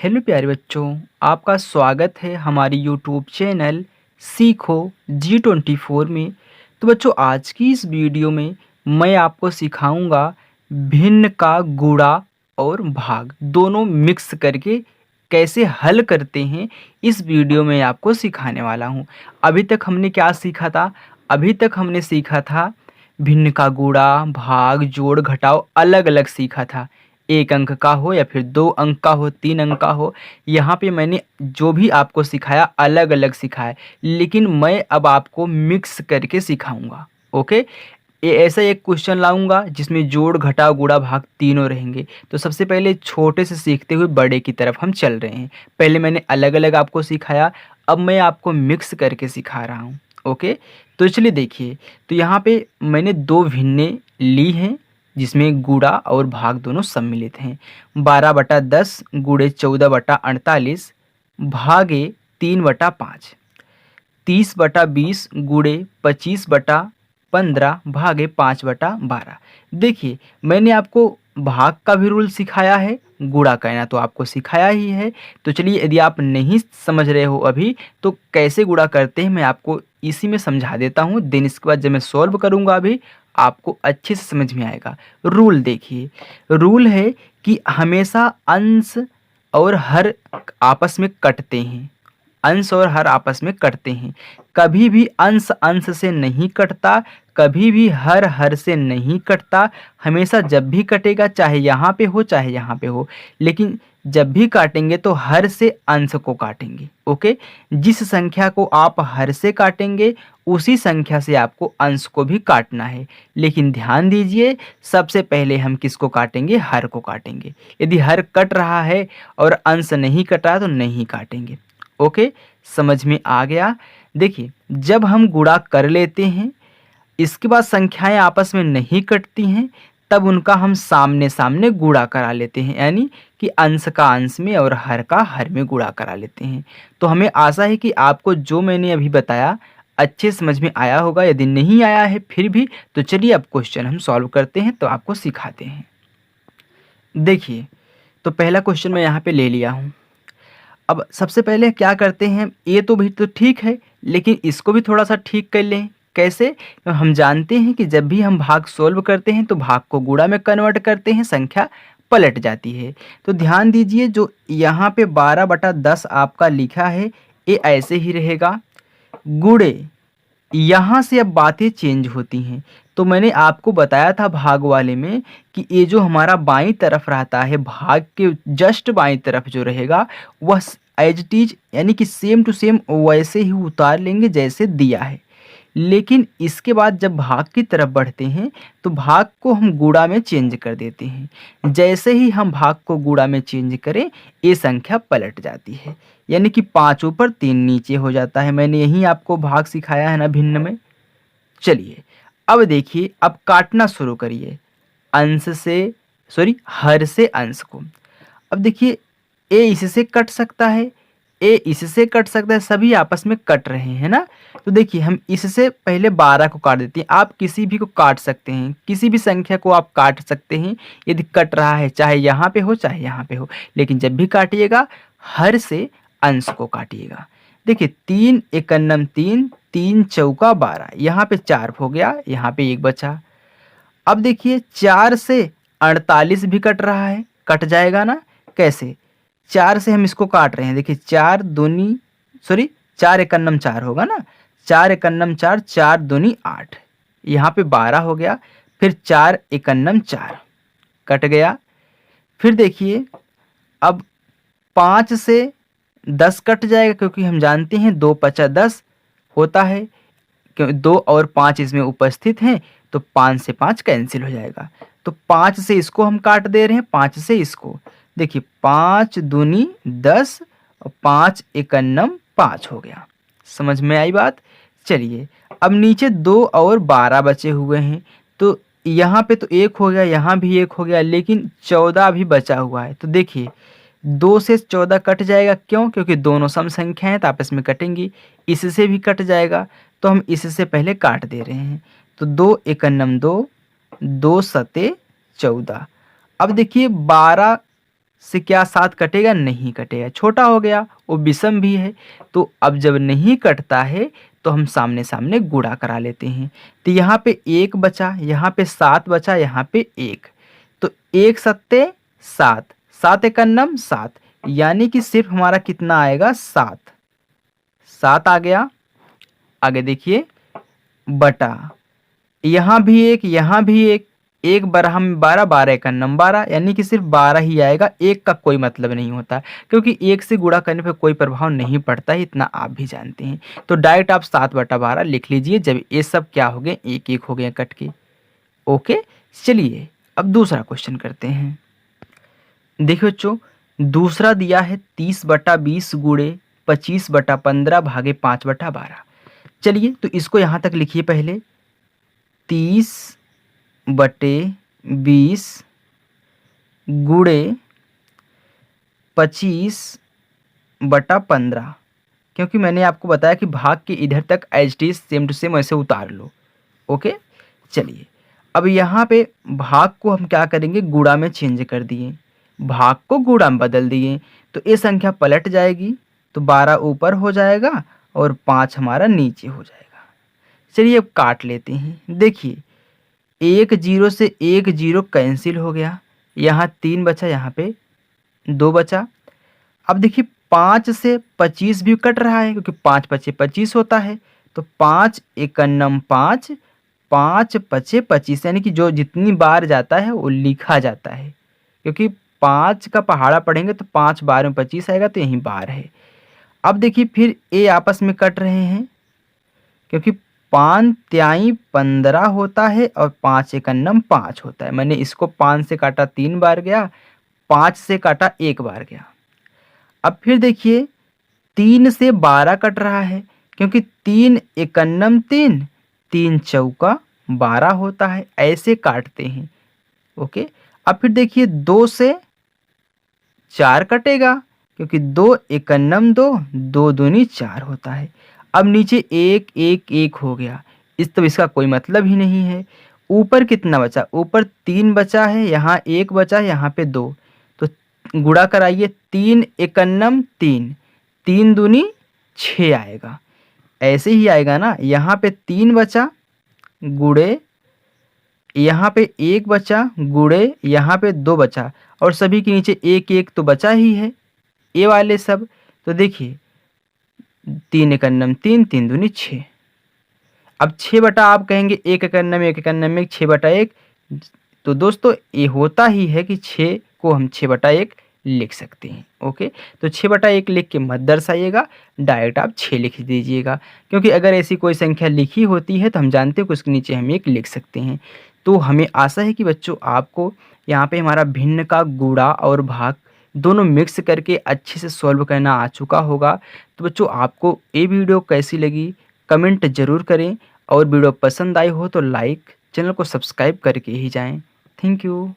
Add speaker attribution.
Speaker 1: Hello प्यारे बच्चों, आपका स्वागत है हमारी यूट्यूब चैनल सीखो G24 में। तो बच्चों, आज की इस वीडियो में मैं आपको सिखाऊंगा भिन्न का गुणा और भाग दोनों मिक्स करके कैसे हल करते हैं। इस वीडियो में आपको सिखाने वाला हूं। अभी तक हमने क्या सीखा था? अभी तक हमने सीखा था भिन्न का गुणा, भाग, जोड़, घटाव अलग अलग सीखा था। 1 अंक का हो या फिर 2 अंक का हो, 3 अंक का हो। यहाँ पे मैंने जो भी आपको सिखाया अलग अलग सिखाया, लेकिन मैं अब आपको मिक्स करके सिखाऊंगा। ओके, ये ऐसा एक क्वेश्चन लाऊंगा जिसमें जोड़, घटाव, गुणा, भाग तीनों रहेंगे। तो सबसे पहले छोटे से सीखते हुए बड़े की तरफ हम चल रहे हैं। पहले मैंने अलग अलग आपको सिखाया, अब मैं आपको मिक्स करके सिखा रहा हूँ। ओके, तो चलिए देखिए। तो यहाँ पे मैंने दो भिन्नें ली हैं जिसमें गुणा और भाग दोनों सम्मिलित हैं। 12/10 गुणे 14/48 भागे 3/5। 30/20 गुणे 25/15 भागे 5/12। देखिए, मैंने आपको भाग का भी रूल सिखाया है, गुणा करना तो आपको सिखाया ही है। तो चलिए, यदि आप नहीं समझ रहे हो अभी तो कैसे गुणा करते हैं मैं आपको इसी में समझा देता हूँ। देन इसके बाद जब मैं सॉल्व करूँगा अभी आपको अच्छे से समझ में आएगा। रूल देखिए, रूल है कि हमेशा अंश और हर आपस में कटते हैं। अंश और हर आपस में कटते हैं। कभी भी अंश अंश से नहीं कटता, कभी भी हर हर से नहीं कटता। हमेशा जब भी कटेगा, चाहे यहाँ पे हो चाहे यहाँ पे हो, लेकिन जब भी काटेंगे तो हर से अंश को काटेंगे। ओके, जिस संख्या को आप हर से काटेंगे उसी संख्या से आपको अंश को भी काटना है। लेकिन ध्यान दीजिए, सबसे पहले हम किसको काटेंगे? हर को काटेंगे। यदि हर कट रहा है और अंश नहीं कटा तो नहीं काटेंगे। ओके, समझ में आ गया? देखिए, जब हम गुणा कर लेते हैं, इसके बाद संख्याएं आपस में नहीं कटती हैं, तब उनका हम सामने सामने गुणा करा लेते हैं, यानी कि अंश का अंश में और हर का हर में गुणा करा लेते हैं। तो हमें आशा है कि आपको जो मैंने अभी बताया अच्छे समझ में आया होगा। यदि नहीं आया है फिर भी तो चलिए अब क्वेश्चन हम सॉल्व करते हैं, तो आपको सिखाते हैं। देखिए, तो पहला क्वेश्चन मैं यहाँ पे ले लिया हूँ। अब सबसे पहले क्या करते हैं, ये तो भी तो ठीक है, लेकिन इसको भी थोड़ा सा ठीक कर लें। कैसे? तो हम जानते हैं कि जब भी हम भाग सोल्व करते हैं तो भाग को गुणा में कन्वर्ट करते हैं, संख्या पलट जाती है। तो ध्यान दीजिए, जो यहाँ पे 12/10 आपका लिखा है ये ऐसे ही रहेगा। गुणे, यहाँ से अब बातें चेंज होती हैं। तो मैंने आपको बताया था भाग वाले में कि ये जो हमारा बाईं तरफ रहता है, भाग के जस्ट बाईं तरफ जो रहेगा वह एज इट इज, यानी कि सेम टू सेम वैसे ही उतार लेंगे जैसे दिया है। लेकिन इसके बाद जब भाग की तरफ बढ़ते हैं तो भाग को हम गुणा में चेंज कर देते हैं। जैसे ही हम भाग को गुणा में चेंज करें ये संख्या पलट जाती है, यानी कि 5 ऊपर 3 नीचे हो जाता है। मैंने यही आपको भाग सिखाया है ना भिन्न में। चलिए अब देखिए, अब काटना शुरू करिए अंश से, सॉरी हर से अंश को। अब देखिए, ए इससे कट सकता है, ए इससे कट सकता है, सभी आपस में कट रहे हैं ना। तो देखिए, हम इससे पहले 12 को काट देते हैं। आप किसी भी को काट सकते हैं, किसी भी संख्या को आप काट सकते हैं यदि कट रहा है, चाहे यहाँ पे हो चाहे यहाँ पे हो। लेकिन जब भी काटिएगा हर से अंश को काटिएगा। देखिए, 3 एकन्नम 3, 3 चौका 12, यहाँ पे 4 हो गया, यहाँ पे 1 बचा। अब देखिए, 4 से 48 भी कट रहा है, कट जाएगा ना। कैसे? 4 से हम इसको काट रहे हैं। देखिए, 4 दूनी, सॉरी 4 एकन्नम 4 होगा ना, 4 एकन्नम 4, 4 दूनी 8, यहाँ पे 12 हो गया। फिर 4 एकन्नम 4 कट गया। फिर देखिए, अब 5 से 10 कट जाएगा, क्योंकि हम जानते हैं 2 पचा 10 होता है, क्योंकि 2 और 5 इसमें उपस्थित हैं, तो 5 से 5 कैंसिल हो जाएगा। तो 5 से इसको हम काट दे रहे हैं, 5 से इसको। देखिए, 5 दूनी 10 और 5 एकन्नम 5 हो गया। समझ में आई बात? चलिए, अब नीचे 2 और 12 बचे हुए हैं। तो यहाँ पे तो 1 हो गया, यहाँ भी 1 हो गया, लेकिन 14 भी बचा हुआ है। तो देखिए, 2 से 14 कट जाएगा। क्यों? क्योंकि दोनों सम संख्या हैं तो आपस में कटेंगी। इससे भी कट जाएगा, तो हम इससे पहले काट दे रहे हैं। तो 2 एकन्नम 2, 2 सते 14। अब देखिए, 12 से क्या 7 कटेगा? नहीं कटेगा, छोटा हो गया, वो विषम भी है। तो अब जब नहीं कटता है तो हम सामने सामने गुणा करा लेते हैं। तो यहाँ पे 1 बचा, यहाँ पे 7 बचा, यहाँ पे 1, तो 1 सत्ते 7, 7 एकन्नम 7, यानी कि सिर्फ हमारा कितना आएगा? 7, 7 आ गया। आगे देखिए बटा, यहाँ भी 1, यहाँ भी 1, 1 12 में 12, 12 एकन्नम 12, यानी कि सिर्फ 12 ही आएगा। 1 का कोई मतलब नहीं होता, क्योंकि 1 से गुणा करने पर कोई प्रभाव नहीं पड़ता है, इतना आप भी जानते हैं। तो डायरेक्ट आप 7/12 लिख लीजिए, जब ये सब क्या हो गए? 1-1 हो गए कट के। ओके, चलिए अब दूसरा क्वेश्चन करते हैं। देखिए बच्चों, दूसरा दिया है 30/20 गुणे 25/15 भागे 5/12। चलिए तो इसको यहाँ तक लिखिए पहले। 30/20 गुणे 25/15, क्योंकि मैंने आपको बताया कि भाग के इधर तक as it is same to same ऐसे उतार लो। ओके, चलिए अब यहाँ पे भाग को हम क्या करेंगे? गुणा में चेंज कर दिए, भाग को गुणा में बदल दिए, तो ये संख्या पलट जाएगी, तो 12 ऊपर हो जाएगा और 5 हमारा नीचे हो जाएगा। चलिए अब काट लेते हैं। देखिए 1 0 से 1 0 कैंसिल हो गया, यहाँ 3 बचा, यहाँ पे 2 बचा। अब देखिए 5 से 25 भी कट रहा है, क्योंकि 5 पचे 25 होता है, तो 5 एकन्नम 5, 5 पचे 25, यानी कि जो जितनी बार जाता है वो लिखा जाता है, क्योंकि 5 का पहाड़ा पढ़ेंगे तो 5 बार में 25 आएगा, तो यही बार है। अब देखिए फिर ये आपस में कट रहे हैं, क्योंकि 5 त्याई 15 होता है और 5 एकन्नम 5 होता है। मैंने इसको 5 से काटा 3 बार गया, 5 से काटा 1 बार गया। अब फिर देखिए 3 से 12 कट रहा है, क्योंकि 3 एकन्नम 3, 3 चौका 12 होता है, ऐसे काटते हैं। ओके, अब फिर देखिए 2 से 4 कटेगा, क्योंकि 2 एकन्नम 2, 2 दूनी 4 होता है। अब नीचे 1 1 1 हो गया, तो इसका कोई मतलब ही नहीं है। ऊपर कितना बचा? ऊपर 3 बचा है, यहाँ 1 बचा है, यहाँ पे 2, तो गुणा कराइए। 3 एकन्नम 3, 3 दूनी 6 आएगा, ऐसे ही आएगा ना। यहाँ पे 3 बचा गुणे, यहाँ पे 1 बचा गुणे, यहाँ पे 2 बचा, और सभी के नीचे 1 1 तो बचा ही है, ये वाले सब। तो देखिए 3 एकन्नम 3, 3 दूनी 6। अब 6 बटा, आप कहेंगे 1 एकन्नम 1 एकन्नम 1, 6/1, तो दोस्तों ये होता ही है कि 6 को हम 6/1 लिख सकते हैं। ओके, तो 6/1 लिख के मत दर्शाइएगा, डायरेक्ट आप 6 लिख दीजिएगा, क्योंकि अगर ऐसी कोई संख्या लिखी होती है तो हम जानते हैं कि उसके नीचे हम 1 लिख सकते हैं। तो हमें आशा है कि बच्चों आपको यहाँ पे हमारा भिन्न का गुणा और भाग दोनों मिक्स करके अच्छे से सॉल्व करना आ चुका होगा। तो बच्चों आपको ये वीडियो कैसी लगी कमेंट ज़रूर करें, और वीडियो पसंद आई हो तो लाइक, चैनल को सब्सक्राइब करके ही जाएं। Thank you.